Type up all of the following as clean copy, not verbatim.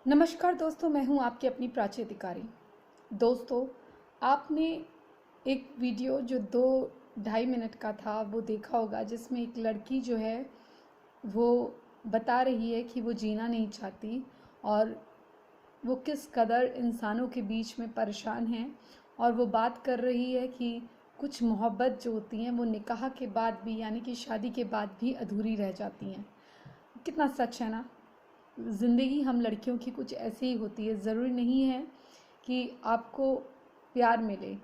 नमस्कार दोस्तों, मैं हूं आपकी अपनी प्राची अधिकारी। दोस्तों, आपने एक वीडियो जो 2-2.5 मिनट का था वो देखा होगा, जिसमें एक लड़की जो है वो बता रही है कि वो जीना नहीं चाहती और वो किस कदर इंसानों के बीच में परेशान है। और वो बात कर रही है कि कुछ मोहब्बत जो होती हैं वो निकाह के बाद भी, यानी कि शादी के बाद भी अधूरी रह जाती हैं। कितना सच है ना। ज़िंदगी हम लड़कियों की कुछ ऐसी ही होती है। ज़रूरी नहीं है कि आपको प्यार मिले,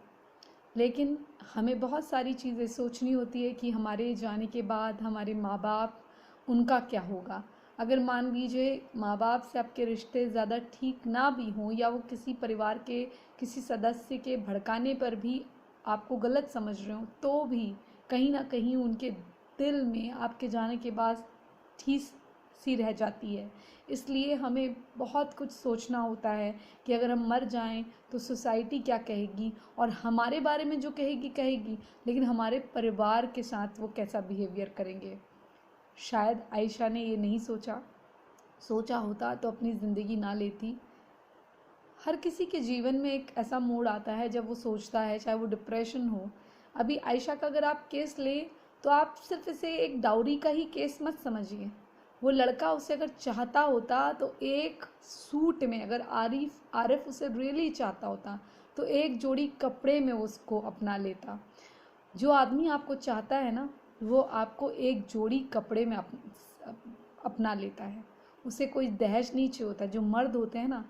लेकिन हमें बहुत सारी चीज़ें सोचनी होती है कि हमारे जाने के बाद हमारे माँ बाप, उनका क्या होगा। अगर मान लीजिए माँ बाप से आपके रिश्ते ज़्यादा ठीक ना भी हों, या वो किसी परिवार के किसी सदस्य के भड़काने पर भी आपको गलत समझ रहे हों, तो भी कहीं ना कहीं उनके दिल में आपके जाने के बाद ठेस सी रह जाती है। इसलिए हमें बहुत कुछ सोचना होता है कि अगर हम मर जाएं तो सोसाइटी क्या कहेगी, और हमारे बारे में जो कहेगी कहेगी, लेकिन हमारे परिवार के साथ वो कैसा बिहेवियर करेंगे। शायद आयशा ने ये नहीं सोचा। सोचा होता तो अपनी ज़िंदगी ना लेती। हर किसी के जीवन में एक ऐसा मोड़ आता है जब वो सोचता है, चाहे वो डिप्रेशन हो। अभी आयशा का अगर आप केस ले, तो आप सिर्फ इसे एक डाउरी का ही केस मत समझिए। वो लड़का उसे अगर चाहता होता तो एक सूट में, अगर आरिफ आरिफ उसे रियली चाहता होता तो एक जोड़ी कपड़े में उसको अपना लेता। जो आदमी आपको चाहता है ना, वो आपको एक जोड़ी कपड़े में अपना लेता है। उसे कोई दहेज नहीं चाहिए होता। जो मर्द होते हैं ना,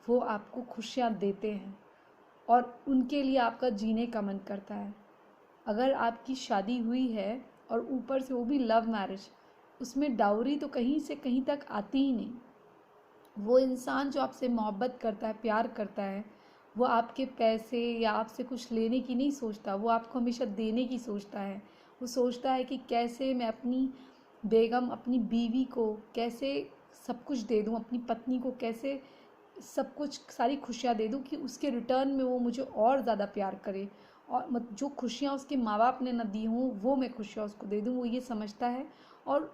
वो आपको खुशियाँ देते हैं और उनके लिए आपका जीने का मन करता है। अगर आपकी शादी हुई है और ऊपर से वो भी लव मैरिज, उसमें डाउरी तो कहीं से कहीं तक आती ही नहीं। वो इंसान जो आपसे मोहब्बत करता है, प्यार करता है, वो आपके पैसे या आपसे कुछ लेने की नहीं सोचता, वो आपको हमेशा देने की सोचता है। वो सोचता है कि कैसे मैं अपनी बेगम, अपनी बीवी को कैसे सब कुछ दे दूँ, अपनी पत्नी को कैसे सब कुछ, सारी खुशियाँ दे दूँ कि उसके रिटर्न में वो मुझे और ज़्यादा प्यार करे, और जो खुशियाँ उसके माँ बाप ने न दी हों वो मैं खुशियाँ उसको दे दूँ, वो ये समझता है। और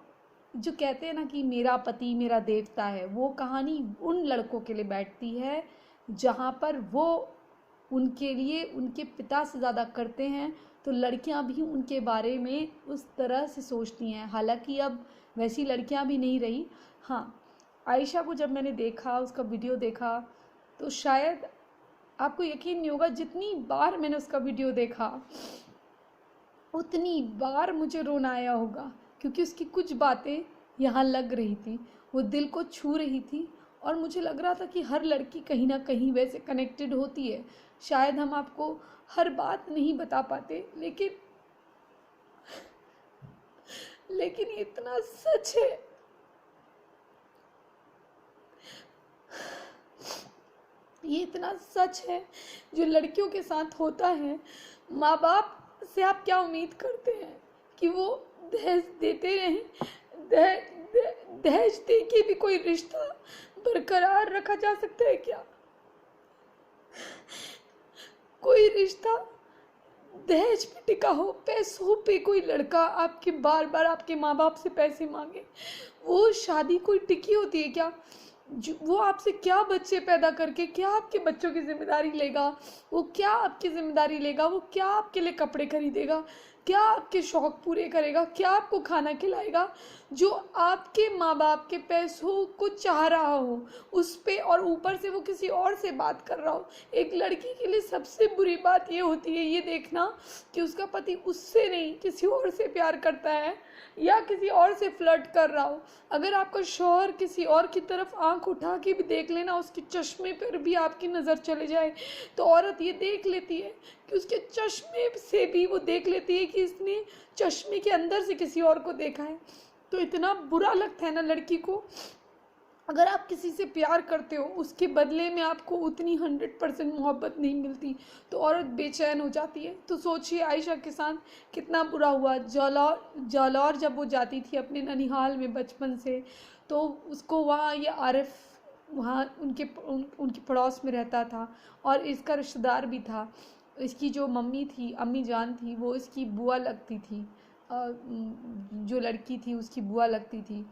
जो कहते हैं ना कि मेरा पति मेरा देवता है, वो कहानी उन लड़कों के लिए बैठती है जहाँ पर वो उनके लिए उनके पिता से ज़्यादा करते हैं। तो लड़कियां भी उनके बारे में उस तरह से सोचती हैं। हालांकि अब वैसी लड़कियां भी नहीं रही। हाँ, आयशा को जब मैंने देखा, उसका वीडियो देखा, तो शायद आपको यकीन नहीं होगा, जितनी बार मैंने उसका वीडियो देखा उतनी बार मुझे रोना आया होगा, क्योंकि उसकी कुछ बातें यहाँ लग रही थी, वो दिल को छू रही थी। और मुझे लग रहा था कि हर लड़की कहीं ना कहीं वैसे कनेक्टेड होती है। शायद हम आपको हर बात नहीं बता पाते, लेकिन ये इतना सच है। ये इतना सच है जो लड़कियों के साथ होता है। माँ बाप से आप क्या उम्मीद करते हैं कि वो दहेज देते रहें? दहेज दे के भी कोई रिश्ता बरकरार रखा जा सकता है क्या? कोई रिश्ता दहेज पे टिका हो, पैसों पे कोई लड़का आपके बार बार आपके माँ बाप से पैसे मांगे, वो शादी कोई टिकी होती है क्या? वो आपसे क्या बच्चे पैदा करके क्या आपके बच्चों की जिम्मेदारी लेगा? वो क्या आपकी जिम्मेदारी लेगा? वो क्या आपके लिए कपड़े खरीदेगा? क्या आपके शौक पूरे करेगा? क्या आपको खाना खिलाएगा? जो आपके माँ बाप के पैसों को चाह रहा हो उस पे, और ऊपर से वो किसी और से बात कर रहा हो। एक लड़की के लिए सबसे बुरी बात ये होती है ये देखना कि उसका पति उससे नहीं किसी और से प्यार करता है या किसी और से फ्लर्ट कर रहा हो। अगर आपका शौहर किसी और की तरफ आंख उठा के भी देख लेना, उसके चश्मे पर भी आपकी नज़र चले जाए, तो औरत ये देख लेती है कि उसके चश्मे से भी वो देख लेती है कि इसने चश्मे के अंदर से किसी और को देखा है। तो इतना बुरा लगता है ना लड़की को। अगर आप किसी से प्यार करते हो, उसके बदले में आपको उतनी 100% मोहब्बत नहीं मिलती, तो औरत बेचैन हो जाती है। तो सोचिए आयशा के साथ कितना बुरा हुआ। जालौर जब वो जाती थी अपने ननिहाल में बचपन से, तो उसको वहाँ ये आरिफ वहाँ उनके पड़ोस में रहता था, और इसका रिश्तेदार भी था। इसकी जो मम्मी थी, अम्मी जान थी, वो इसकी बुआ लगती थी। जो लड़की थी उसकी बुआ लगती थी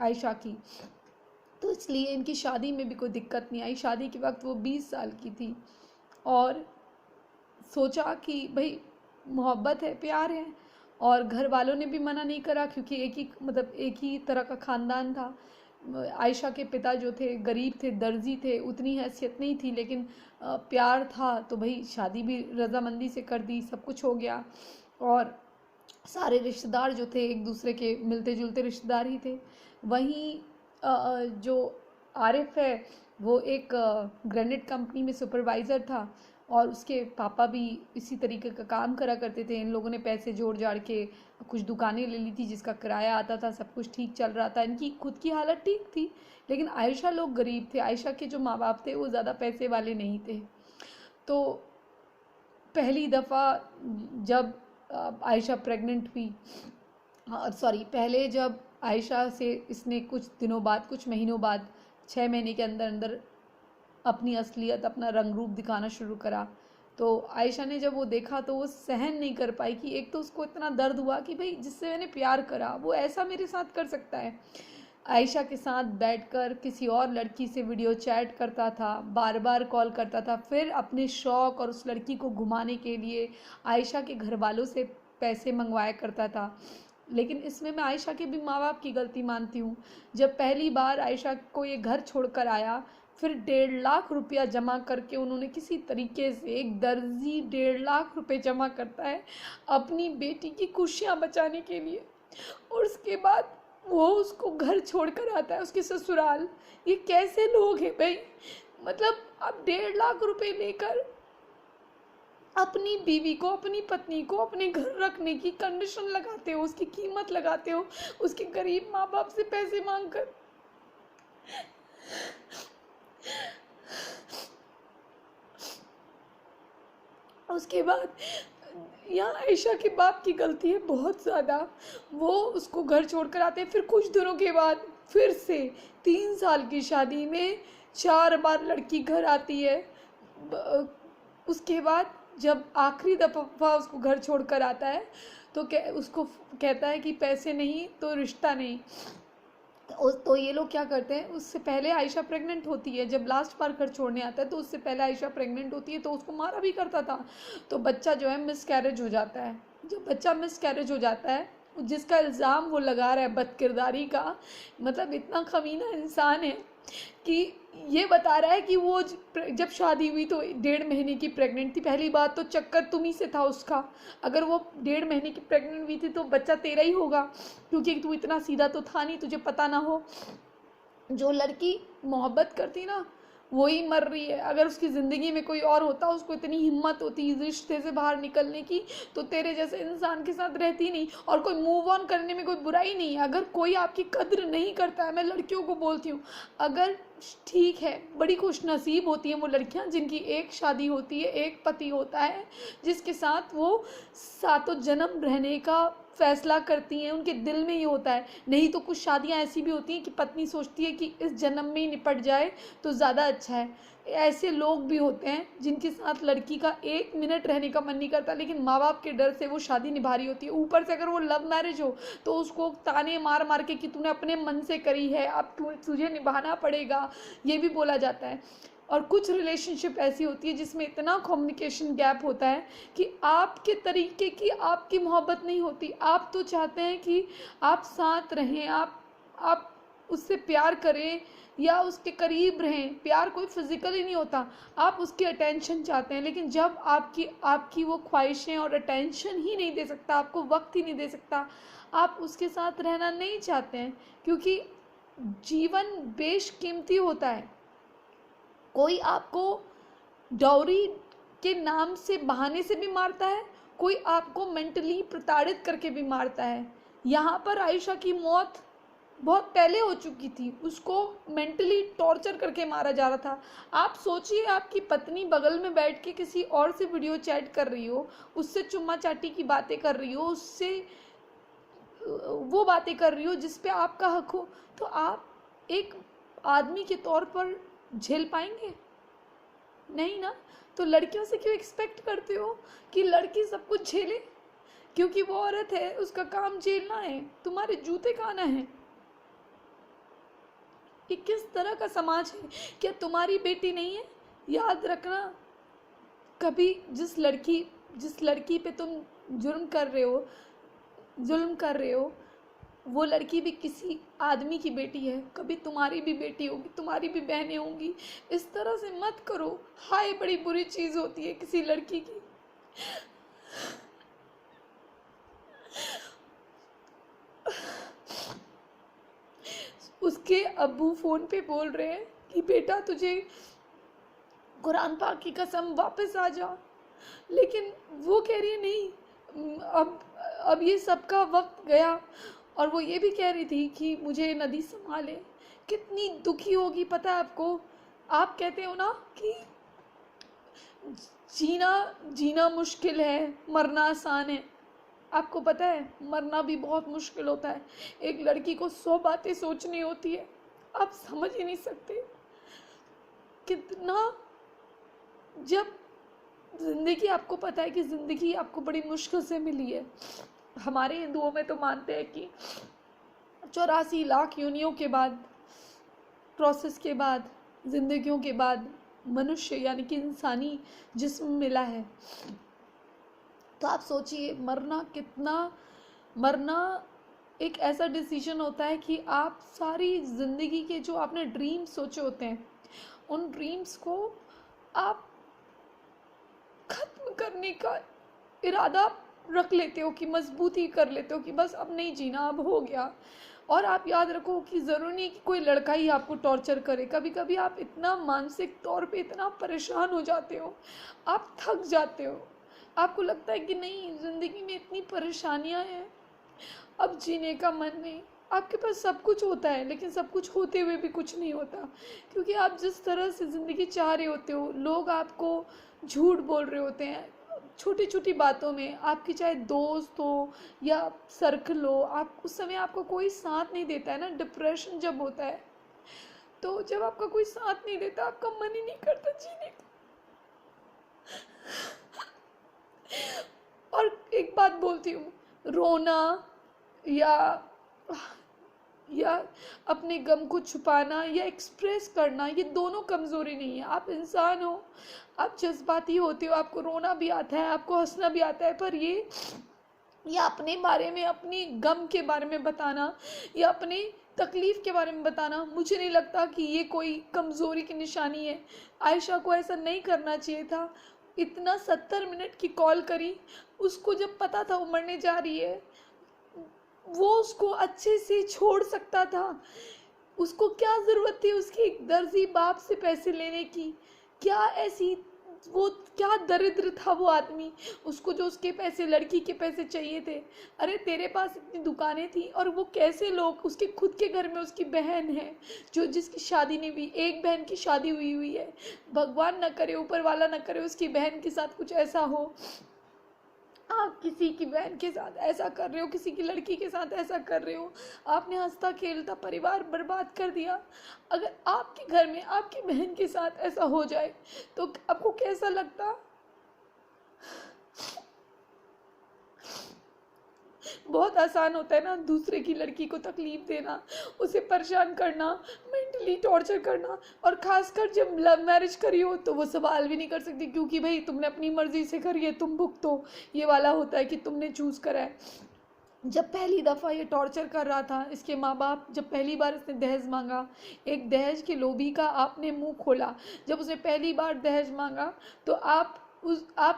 आयशा की। तो इसलिए इनकी शादी में भी कोई दिक्कत नहीं आई। शादी के वक्त वो 20 साल की थी और सोचा कि भाई मोहब्बत है, प्यार है, और घर वालों ने भी मना नहीं करा क्योंकि एक ही तरह का ख़ानदान था। आयशा के पिता जो थे गरीब थे, दर्जी थे, उतनी हैसियत नहीं थी, लेकिन प्यार था तो भाई शादी भी रज़ामंदी से कर दी, सब कुछ हो गया। और सारे रिश्तेदार जो थे एक दूसरे के मिलते जुलते रिश्तेदार ही थे। वहीं जो आरिफ है वो एक ग्रेनेड कंपनी में सुपरवाइज़र था और उसके पापा भी इसी तरीके का काम करा करते थे। इन लोगों ने पैसे जोड़ जाड़ के कुछ दुकानें ले ली थी जिसका किराया आता था, सब कुछ ठीक चल रहा था, इनकी खुद की हालत ठीक थी। लेकिन आयशा लोग गरीब थे, आयशा के जो माँ बाप थे वो ज़्यादा पैसे वाले नहीं थे। तो पहली दफ़ा जब आयशा प्रेग्नेंट हुई, सॉरी, पहले जब आयशा से इसने कुछ दिनों बाद, कुछ महीनों बाद, 6 महीने के अंदर अंदर अपनी असलियत, अपना रंग रूप दिखाना शुरू करा, तो आयशा ने जब वो देखा तो वो सहन नहीं कर पाई कि एक तो उसको इतना दर्द हुआ कि भाई जिससे मैंने प्यार करा वो ऐसा मेरे साथ कर सकता है। आयशा के साथ बैठकर किसी और लड़की से वीडियो चैट करता था, बार बार कॉल करता था, फिर अपने शौक़ और उस लड़की को घुमाने के लिए आयशा के घर वालों से पैसे मंगवाया करता था। लेकिन इसमें मैं आयशा के भी माँ बाप की गलती मानती हूँ। जब पहली बार आयशा को ये घर छोड़कर आया, फिर 1.5 लाख रुपया जमा करके उन्होंने किसी तरीके से, एक दर्जी 1.5 लाख रुपए जमा करता है अपनी बेटी की खुशियाँ बचाने के लिए, और उसके बाद वो उसको घर छोड़कर आता है उसके ससुराल। ये कैसे लोग हैं भाई? मतलब आप 1.5 लाख रुपए लेकर अपनी बीवी को, अपनी पत्नी को अपने घर रखने की कंडीशन लगाते हो, उसकी कीमत लगाते हो, उसके गरीब माँ बाप से पैसे मांगकर। उसके बाद यहाँ आयशा के बाप की गलती है बहुत ज़्यादा। वो उसको घर छोड़कर आते हैं, फिर कुछ दिनों के बाद फिर से 3 साल की शादी में 4 बार लड़की घर आती है। उसके बाद जब आखिरी दफ़ा उसको घर छोड़कर आता है तो उसको कहता है कि पैसे नहीं तो रिश्ता नहीं। तो ये लोग क्या करते हैं, उससे पहले आयशा प्रेग्नेंट होती है, जब लास्ट बार घर छोड़ने आता है तो उससे पहले आयशा प्रेग्नेंट होती है, तो उसको मारा भी करता था। तो बच्चा जो है मिसकैरेज हो जाता है। जब बच्चा मिसकैरेज हो जाता है, जिसका इल्ज़ाम वो लगा रहा है बदकिरदारी का, मतलब इतना कमीना इंसान है कि ये बता रहा है कि वो जब शादी हुई तो 1.5 महीने की प्रेग्नेंट थी। पहली बात तो चक्कर तुम ही से था उसका। अगर वो 1.5 महीने की प्रेग्नेंट हुई थी तो बच्चा तेरा ही होगा, क्योंकि तू इतना सीधा तो था नहीं, तुझे पता ना हो। जो लड़की मोहब्बत करती ना वही मर रही है। अगर उसकी ज़िंदगी में कोई और होता, उसको इतनी हिम्मत होती इस रिश्ते से बाहर निकलने की, तो तेरे जैसे इंसान के साथ रहती नहीं। और कोई मूव ऑन करने में कोई बुराई नहीं है। अगर कोई आपकी कद्र नहीं करता है, मैं लड़कियों को बोलती हूँ, अगर ठीक है, बड़ी खुशनसीब होती हैं वो लड़कियाँ जिनकी एक शादी होती है, एक पति होता है जिसके साथ वो सातों जन्म रहने का फैसला करती हैं, उनके दिल में ये होता है। नहीं तो कुछ शादियां ऐसी भी होती हैं कि पत्नी सोचती है कि इस जन्म में ही निपट जाए तो ज़्यादा अच्छा है। ऐसे लोग भी होते हैं जिनके साथ लड़की का 1 मिनट रहने का मन नहीं करता, लेकिन माँ बाप के डर से वो शादी निभा रही होती है। ऊपर से अगर वो लव मैरिज हो तो उसको ताने मार मार के कि तूने अपने मन से करी है, अब तुझे निभाना पड़ेगा, ये भी बोला जाता है। और कुछ रिलेशनशिप ऐसी होती है जिसमें इतना कम्युनिकेशन गैप होता है कि आपके तरीके की आपकी मोहब्बत नहीं होती। आप तो चाहते हैं कि आप साथ रहें, आप उससे प्यार करें या उसके करीब रहें। प्यार कोई फिजिकली नहीं होता, आप उसकी अटेंशन चाहते हैं। लेकिन जब आपकी वो ख्वाहिशें और अटेंशन ही नहीं दे सकता, आपको वक्त ही नहीं दे सकता, आप उसके साथ रहना नहीं चाहते हैं। क्योंकि जीवन बेशकीमती होता है। कोई आपको डॉरी के नाम से, बहाने से भी मारता है, कोई आपको मेंटली प्रताड़ित करके भी मारता है। यहाँ पर आयशा की मौत बहुत पहले हो चुकी थी, उसको मेंटली टॉर्चर करके मारा जा रहा था। आप सोचिए, आपकी पत्नी बगल में बैठ के किसी और से वीडियो चैट कर रही हो, उससे चुम्मा चाटी की बातें कर रही हो, उससे वो बातें कर रही हो जिस पे आपका हक हो, तो आप एक आदमी के तौर पर झेल पाएंगे? नहीं ना। तो लड़कियों से क्यों एक्सपेक्ट करते हो कि लड़की सब कुछ झेले? क्योंकि वो औरत है, उसका काम झेलना है, तुम्हारे जूते खाना है। ये किस तरह का समाज है? क्या तुम्हारी बेटी नहीं है? याद रखना, कभी जिस लड़की पे तुम जुल्म कर रहे हो, वो लड़की भी किसी आदमी की बेटी है। कभी तुम्हारी भी बेटी होगी, तुम्हारी भी बहनें होंगी। इस तरह से मत करो। हाय, बड़ी बुरी चीज़ होती है किसी लड़की की। उसके अब्बू फ़ोन पे बोल रहे हैं कि बेटा तुझे कुरान पाक की कसम वापस आ जा, लेकिन वो कह रही है नहीं, अब ये सबका वक्त गया। और वो ये भी कह रही थी कि मुझे नदी संभाले। कितनी दुखी होगी पता है आपको? आप कहते हो ना कि जीना जीना मुश्किल है, मरना आसान है। आपको पता है मरना भी बहुत मुश्किल होता है। एक लड़की को 100 बातें सोचनी होती है, आप समझ ही नहीं सकते कितना। जब ज़िंदगी, आपको पता है कि ज़िंदगी आपको बड़ी मुश्किल से मिली है। हमारे हिंदुओं में तो मानते हैं कि 84 लाख योनियों के बाद, प्रोसेस के बाद, ज़िंदगियों के बाद मनुष्य यानी कि इंसानी जिस्म मिला है। तो आप सोचिए मरना एक ऐसा डिसीजन होता है कि आप सारी ज़िंदगी के जो आपने ड्रीम्स सोचे होते हैं, उन ड्रीम्स को आप ख़त्म करने का इरादा रख लेते हो, कि मजबूती कर लेते हो कि बस अब नहीं जीना, अब हो गया। और आप याद रखो कि ज़रूरी नहीं कि कोई लड़का ही आपको टॉर्चर करे। कभी कभी आप इतना मानसिक तौर पे इतना परेशान हो जाते हो, आप थक जाते हो, आपको लगता है कि नहीं, ज़िंदगी में इतनी परेशानियां हैं, अब जीने का मन नहीं। आपके पास सब कुछ होता है, लेकिन सब कुछ होते हुए भी कुछ नहीं होता, क्योंकि आप जिस तरह से ज़िंदगी चाह रहे होते हो, लोग आपको झूठ बोल रहे होते हैं छोटी छोटी बातों में। आपकी चाहे दोस्त हो या सर्कल हो, आप उस समय आपको कोई साथ नहीं देता है ना। डिप्रेशन जब होता है, तो जब आपका कोई साथ नहीं देता, आपका मन ही नहीं करता जीने का। और एक बात बोलती हूँ, रोना या अपने गम को छुपाना या एक्सप्रेस करना, ये दोनों कमज़ोरी नहीं है। आप इंसान हो, आप जज्बाती होते हो, आपको रोना भी आता है, आपको हंसना भी आता है, पर ये अपने बारे में, अपनी गम के बारे में बताना या अपनी तकलीफ़ के बारे में बताना, मुझे नहीं लगता कि ये कोई कमज़ोरी की निशानी है। आयशा को ऐसा नहीं करना चाहिए था। इतना 70 मिनट की कॉल करी, उसको जब पता था वो मरने जा रही है, वो उसको अच्छे से छोड़ सकता था। उसको क्या ज़रूरत थी उसके एक दर्जी बाप से पैसे लेने की? क्या ऐसी, वो क्या दरिद्र था वो आदमी, उसको जो उसके पैसे, लड़की के पैसे चाहिए थे? अरे तेरे पास इतनी दुकानें थी, और वो कैसे लोग, उसके खुद के घर में उसकी बहन है जो जिसकी शादी नहीं हुई, एक बहन की शादी हुई है। भगवान न करे, ऊपर वाला न करे उसकी बहन के साथ कुछ ऐसा हो। आप किसी की बहन के साथ ऐसा कर रहे हो, किसी की लड़की के साथ ऐसा कर रहे हो। आपने हंसता खेलता परिवार बर्बाद कर दिया। अगर आपके घर में आपकी बहन के साथ ऐसा हो जाए तो आपको कैसा लगता? बहुत आसान होता है ना दूसरे की लड़की को तकलीफ देना, उसे परेशान करना, मेंटली टॉर्चर करना। और खासकर जब लव मैरिज करी हो तो वो सवाल भी नहीं कर सकती, क्योंकि भाई तुमने अपनी मर्जी से करी है, तुम भुगतो। ये वाला होता है कि तुमने चूज़ करा है। जब पहली दफ़ा ये टॉर्चर कर रहा था, इसके माँ बाप, जब पहली बार इसने दहेज मांगा, एक दहेज के लोभी का आपने मुंह खोला। जब उसने पहली बार दहेज मांगा तो आप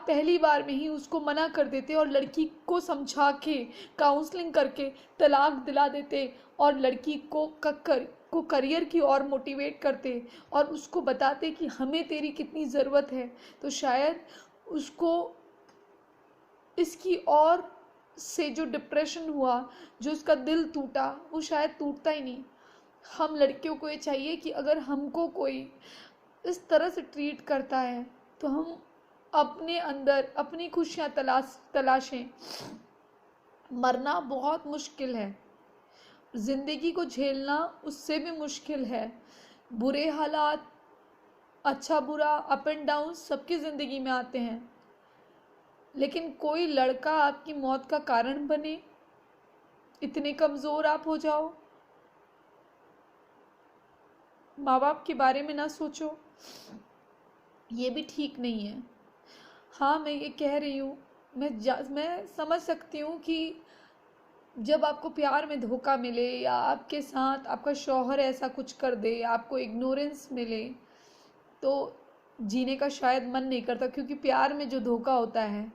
पहली बार में ही उसको मना कर देते और लड़की को समझा के, काउंसलिंग करके तलाक दिला देते, और लड़की को करियर की ओर मोटिवेट करते और उसको बताते कि हमें तेरी कितनी ज़रूरत है। तो शायद उसको इसकी और से जो डिप्रेशन हुआ, जो उसका दिल टूटा, वो शायद टूटता ही नहीं। हम लड़कियों को ये चाहिए कि अगर हमको कोई इस तरह से ट्रीट करता है तो हम अपने अंदर अपनी खुशियाँ तलाशें। मरना बहुत मुश्किल है, ज़िंदगी को झेलना उससे भी मुश्किल है। बुरे हालात, अच्छा बुरा, अप एंड डाउन सबकी ज़िंदगी में आते हैं, लेकिन कोई लड़का आपकी मौत का कारण बने, इतने कमज़ोर आप हो जाओ, माँ बाप के बारे में ना सोचो, ये भी ठीक नहीं है। हाँ, मैं ये कह रही हूँ, मैं समझ सकती हूँ कि जब आपको प्यार में धोखा मिले या आपके साथ आपका शौहर ऐसा कुछ कर दे, आपको इग्नोरेंस मिले, तो जीने का शायद मन नहीं करता, क्योंकि प्यार में जो धोखा होता है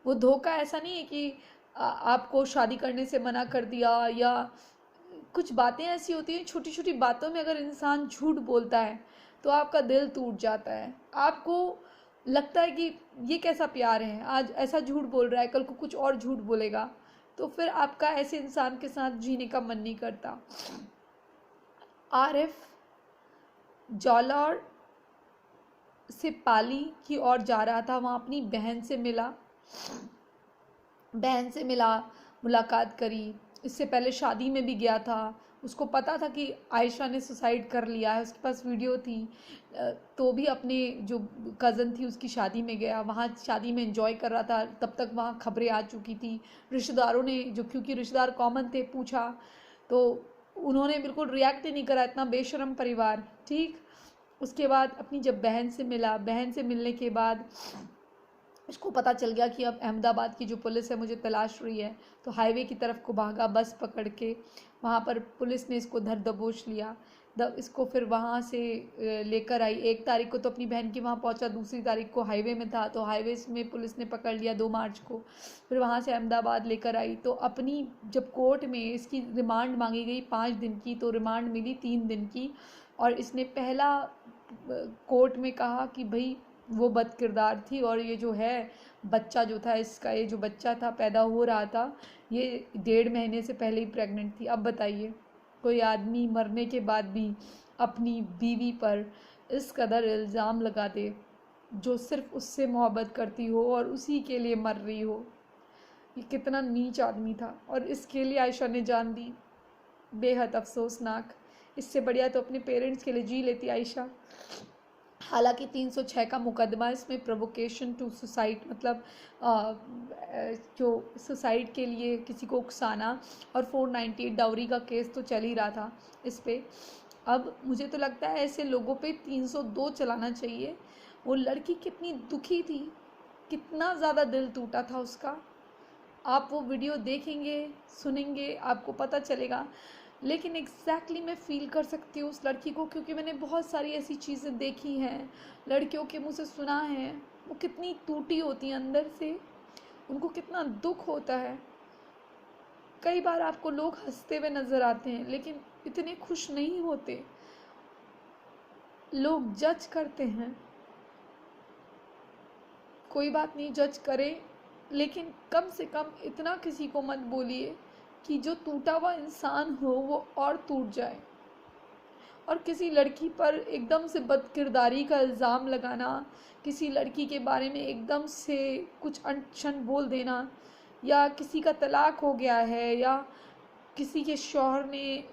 वो धोखा ऐसा नहीं है कि आपको शादी करने से मना कर दिया, या कुछ बातें ऐसी होती हैं, छोटी छोटी बातों में अगर इंसान झूठ बोलता है तो आपका दिल टूट जाता है। आपको लगता है कि ये कैसा प्यार है, आज ऐसा झूठ बोल रहा है, कल को कुछ और झूठ बोलेगा, तो फिर आपका ऐसे इंसान के साथ जीने का मन नहीं करता। आरिफ जौलौर से पाली की ओर जा रहा था, वहाँ अपनी बहन से मिला, मुलाकात करी। इससे पहले शादी में भी गया था, उसको पता था कि आयशा ने सुसाइड कर लिया है, उसके पास वीडियो थी, तो भी अपने जो कज़न थी उसकी शादी में गया, वहाँ शादी में एंजॉय कर रहा था। तब तक वहाँ खबरें आ चुकी थी, रिश्तेदारों ने, जो क्योंकि रिश्तेदार कॉमन थे, पूछा तो उन्होंने बिल्कुल रिएक्ट ही नहीं करा, इतना बेशरम परिवार। ठीक, उसके बाद अपनी जब बहन से मिला, बहन से मिलने के बाद उसको पता चल गया कि अब अहमदाबाद की जो पुलिस है मुझे तलाश रही है, तो हाईवे की तरफ को भागा बस पकड़ के। वहाँ पर पुलिस ने इसको धर दबोच लिया, इसको फिर वहाँ से लेकर आई। 1 तारीख को तो अपनी बहन की वहाँ पहुँचा, दूसरी तारीख को हाईवे में था, तो हाईवे में पुलिस ने पकड़ लिया 2 मार्च को। फिर वहाँ से अहमदाबाद लेकर आई, तो अपनी जब कोर्ट में इसकी रिमांड मांगी गई 5 दिन की, तो रिमांड मिली 3 दिन की। और इसने पहला कोर्ट में कहा कि भाई वो बद किरदार थी, और ये जो है बच्चा जो था, इसका ये जो बच्चा था पैदा हो रहा था, ये 1.5 महीने से पहले ही प्रेग्नेंट थी। अब बताइए, कोई आदमी मरने के बाद भी अपनी बीवी पर इस कदर इल्ज़ाम लगा दे, जो सिर्फ उससे मोहब्बत करती हो और उसी के लिए मर रही हो। ये कितना नीच आदमी था, और इसके लिए आयशा ने जान दी। बेहद अफसोसनाक। इससे बढ़िया तो अपने पेरेंट्स के लिए जी लेती आयशा। हालांकि 306 का मुकदमा इसमें प्रोवोकेशन टू सुसाइड, मतलब जो सुसाइड के लिए किसी को उकसाना, और 498 डाउरी का केस तो चल ही रहा था इस पे। अब मुझे तो लगता है ऐसे लोगों पे 302 चलाना चाहिए। वो लड़की कितनी दुखी थी, कितना ज़्यादा दिल टूटा था उसका। आप वो वीडियो देखेंगे, सुनेंगे, आपको पता चलेगा। लेकिन एग्जैक्टली मैं फ़ील कर सकती हूँ उस लड़की को, क्योंकि मैंने बहुत सारी ऐसी चीज़ें देखी हैं, लड़कियों के मुँह से सुना है, वो कितनी टूटी होती हैं अंदर से, उनको कितना दुख होता है। कई बार आपको लोग हंसते हुए नज़र आते हैं, लेकिन इतने खुश नहीं होते। लोग जज करते हैं, कोई बात नहीं, जज करें, लेकिन कम से कम इतना किसी को मत बोलिए कि जो टूटा हुआ इंसान हो वो और टूट जाए। और किसी लड़की पर एकदम से बदकिरदारी का इल्ज़ाम लगाना, किसी लड़की के बारे में एकदम से कुछ अनशन बोल देना, या किसी का तलाक हो गया है, या किसी के शौहर ने,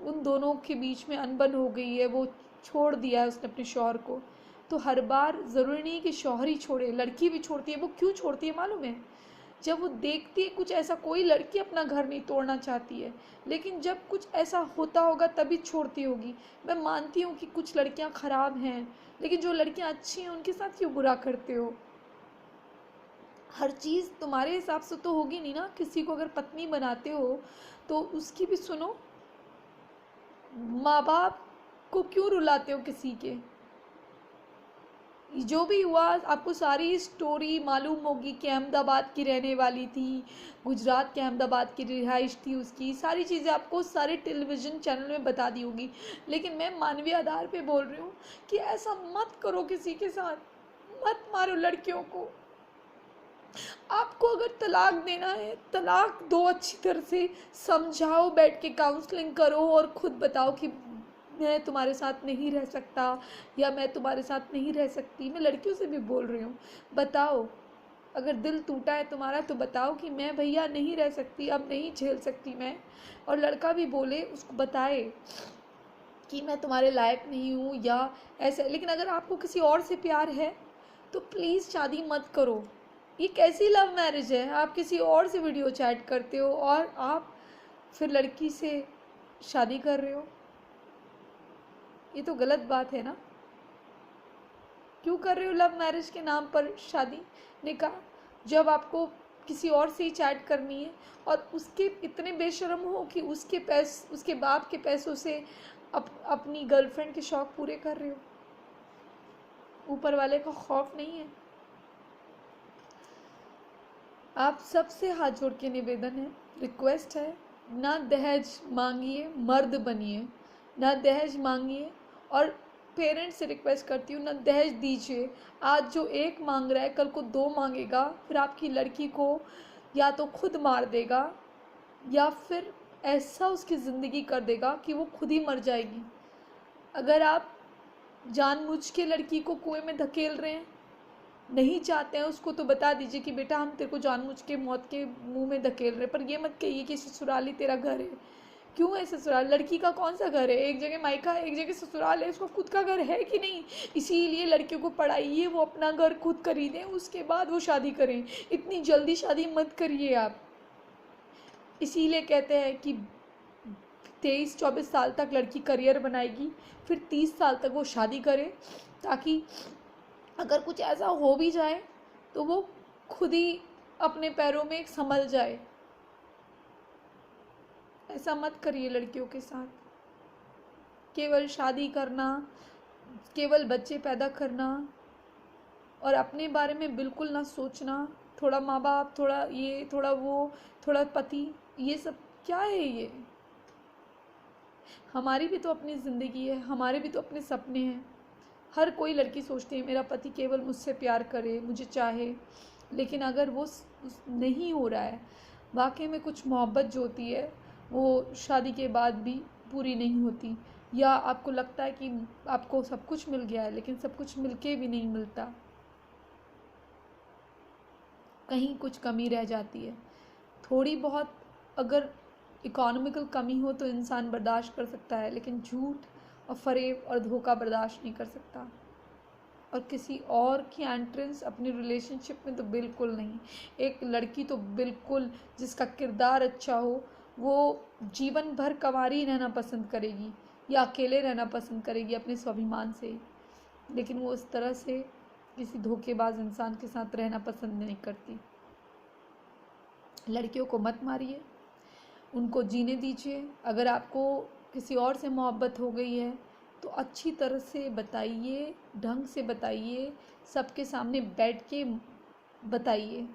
उन दोनों के बीच में अनबन हो गई है, वो छोड़ दिया है उसने अपने शौहर को, तो हर बार ज़रूरी नहीं कि शौहर ही छोड़े, लड़की भी छोड़ती है। वो क्यों छोड़ती है मालूम है? जब वो देखती है कुछ ऐसा, कोई लड़की अपना घर नहीं तोड़ना चाहती है, लेकिन जब कुछ ऐसा होता होगा तभी छोड़ती होगी। मैं मानती हूँ कि कुछ लड़कियाँ ख़राब हैं, लेकिन जो लड़कियाँ अच्छी हैं उनके साथ क्यों बुरा करते हो? हर चीज़ तुम्हारे हिसाब से तो होगी नहीं ना। किसी को अगर पत्नी बनाते हो तो उसकी भी सुनो। माँ बाप को क्यों रुलाते हो किसी के? जो भी हुआ, आपको सारी स्टोरी मालूम होगी कि अहमदाबाद की रहने वाली थी, गुजरात के अहमदाबाद की रिहाइश थी उसकी, सारी चीज़ें आपको सारे टेलीविज़न चैनल में बता दी होगी। लेकिन मैं मानवीय आधार पे बोल रही हूँ कि ऐसा मत करो किसी के साथ, मत मारो लड़कियों को। आपको अगर तलाक देना है, तलाक दो, अच्छी तरह से समझाओ, बैठ के काउंसलिंग करो और ख़ुद बताओ कि मैं तुम्हारे साथ नहीं रह सकता, या मैं तुम्हारे साथ नहीं रह सकती। मैं लड़कियों से भी बोल रही हूँ, बताओ, अगर दिल टूटा है तुम्हारा तो बताओ कि मैं भैया नहीं रह सकती, अब नहीं झेल सकती मैं। और लड़का भी बोले, उसको बताए कि मैं तुम्हारे लायक नहीं हूँ या ऐसे। लेकिन अगर आपको किसी और से प्यार है तो प्लीज़ शादी मत करो। ये कैसी लव मैरिज है? आप किसी और से वीडियो चैट करते हो और आप फिर लड़की से शादी कर रहे हो। ये तो गलत बात है ना। क्यों कर रहे हो लव मैरिज के नाम पर शादी निकाह, जब आपको किसी और से ही चैट करनी है, और उसके इतने बेशर्म हो कि उसके बाप के पैसों से अपनी गर्लफ्रेंड के शौक पूरे कर रहे हो। ऊपर वाले का खौफ नहीं है। आप सबसे हाथ जोड़ के निवेदन है, रिक्वेस्ट है, ना दहेज मांगिए, मर्द बनिए, ना दहेज मांगिए। और पेरेंट्स से रिक्वेस्ट करती हूँ, ना दहेज दीजिए। आज जो एक मांग रहा है कल को दो मांगेगा, फिर आपकी लड़की को या तो खुद मार देगा या फिर ऐसा उसकी ज़िंदगी कर देगा कि वो खुद ही मर जाएगी। अगर आप जानबूझ के लड़की को कुएं में धकेल रहे हैं, नहीं चाहते हैं उसको, तो बता दीजिए कि बेटा हम तेरे को जानबूझ के मौत के मुंह में धकेल रहे हैं। पर ये मत कहिए कि ससुराल ही तेरा घर है। क्यों है ससुराल? लड़की का कौन सा घर है? एक जगह मायका है, एक जगह ससुराल है। उसको खुद का घर है कि नहीं? इसीलिए लड़कियों को पढ़ाइए, वो अपना घर खुद खरीदें, उसके बाद वो शादी करें। इतनी जल्दी शादी मत करिए आप। इसीलिए कहते हैं कि 23-24 साल तक लड़की करियर बनाएगी, फिर 30 साल तक वो शादी करे, ताकि अगर कुछ ऐसा हो भी जाए तो वो खुद ही अपने पैरों में संभल जाए। ऐसा मत करिए लड़कियों के साथ। केवल शादी करना, केवल बच्चे पैदा करना और अपने बारे में बिल्कुल ना सोचना, थोड़ा माँ बाप, थोड़ा ये, थोड़ा वो, थोड़ा पति, ये सब क्या है ये? हमारी भी तो अपनी ज़िंदगी है, हमारे भी तो अपने सपने हैं। हर कोई लड़की सोचती है मेरा पति केवल मुझसे प्यार करे, मुझे चाहे। लेकिन अगर वो नहीं हो रहा है, वाकई में कुछ मोहब्बत जो होती है वो शादी के बाद भी पूरी नहीं होती, या आपको लगता है कि आपको सब कुछ मिल गया है, लेकिन सब कुछ मिलके भी नहीं मिलता, कहीं कुछ कमी रह जाती है। थोड़ी बहुत अगर इकोनॉमिकल कमी हो तो इंसान बर्दाश्त कर सकता है, लेकिन झूठ और फरेब और धोखा बर्दाश्त नहीं कर सकता। और किसी और की एंट्रेंस अपनी रिलेशनशिप में तो बिल्कुल नहीं। एक लड़की तो बिल्कुल, जिसका किरदार अच्छा हो, वो जीवन भर कंवारी रहना पसंद करेगी या अकेले रहना पसंद करेगी अपने स्वाभिमान से, लेकिन वो उस तरह से किसी धोखेबाज इंसान के साथ रहना पसंद नहीं करती। लड़कियों को मत मारिए, उनको जीने दीजिए। अगर आपको किसी और से मोहब्बत हो गई है तो अच्छी तरह से बताइए, ढंग से बताइए, सबके सामने बैठ के बताइए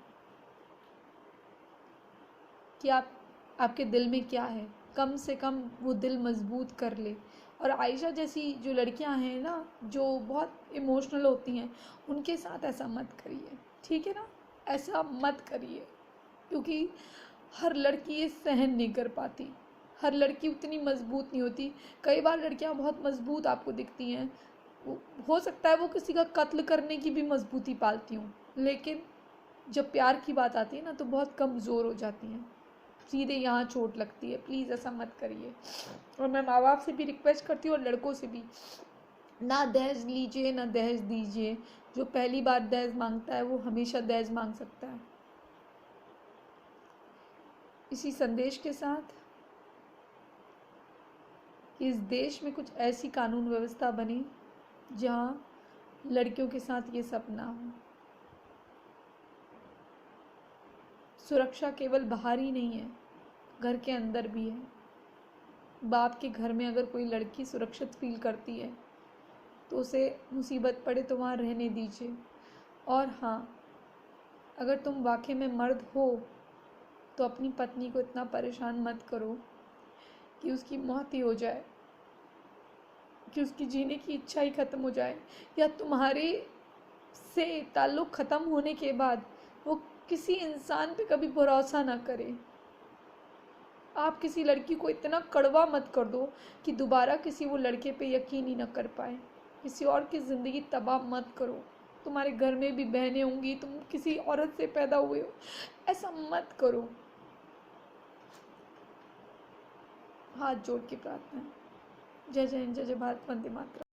कि आपके दिल में क्या है। कम से कम वो दिल मजबूत कर ले। और आयशा जैसी जो लड़कियां हैं ना, जो बहुत इमोशनल होती हैं, उनके साथ ऐसा मत करिए, ठीक है ना? ऐसा मत करिए, क्योंकि हर लड़की ये सहन नहीं कर पाती। हर लड़की उतनी मजबूत नहीं होती। कई बार लड़कियां बहुत मजबूत आपको दिखती हैं, हो सकता है वो किसी का कत्ल करने की भी मजबूती पालती हूँ, लेकिन जब प्यार की बात आती है ना तो बहुत कमज़ोर हो जाती हैं, सीधे यहाँ चोट लगती है। प्लीज़ ऐसा मत करिए। और मैं माँ बाप से भी रिक्वेस्ट करती हूँ और लड़कों से भी, ना दहेज लीजिए ना दहेज दीजिए। जो पहली बार दहेज मांगता है वो हमेशा दहेज मांग सकता है। इसी संदेश के साथ कि इस देश में कुछ ऐसी कानून व्यवस्था बने जहाँ लड़कियों के साथ ये सब ना हो। सुरक्षा केवल बाहर ही नहीं है, घर के अंदर भी है। बाप के घर में अगर कोई लड़की सुरक्षित फील करती है तो उसे मुसीबत पड़े तो वहाँ रहने दीजिए। और हाँ, अगर तुम वाकई में मर्द हो तो अपनी पत्नी को इतना परेशान मत करो कि उसकी मौत ही हो जाए, कि उसकी जीने की इच्छा ही ख़त्म हो जाए, या तुम्हारे से ताल्लुक़ ख़त्म होने के बाद वो किसी इंसान पे कभी भरोसा ना करे। आप किसी लड़की को इतना कड़वा मत कर दो कि दोबारा किसी वो लड़के पे यकीन ही ना कर पाए। किसी और की ज़िंदगी तबाह मत करो। तुम्हारे घर में भी बहनें होंगी, तुम किसी औरत से पैदा हुए हो, ऐसा मत करो। हाथ जोड़ के प्रार्थना है। जय जय हिंद, जय जय भारत, वंदे मातरम।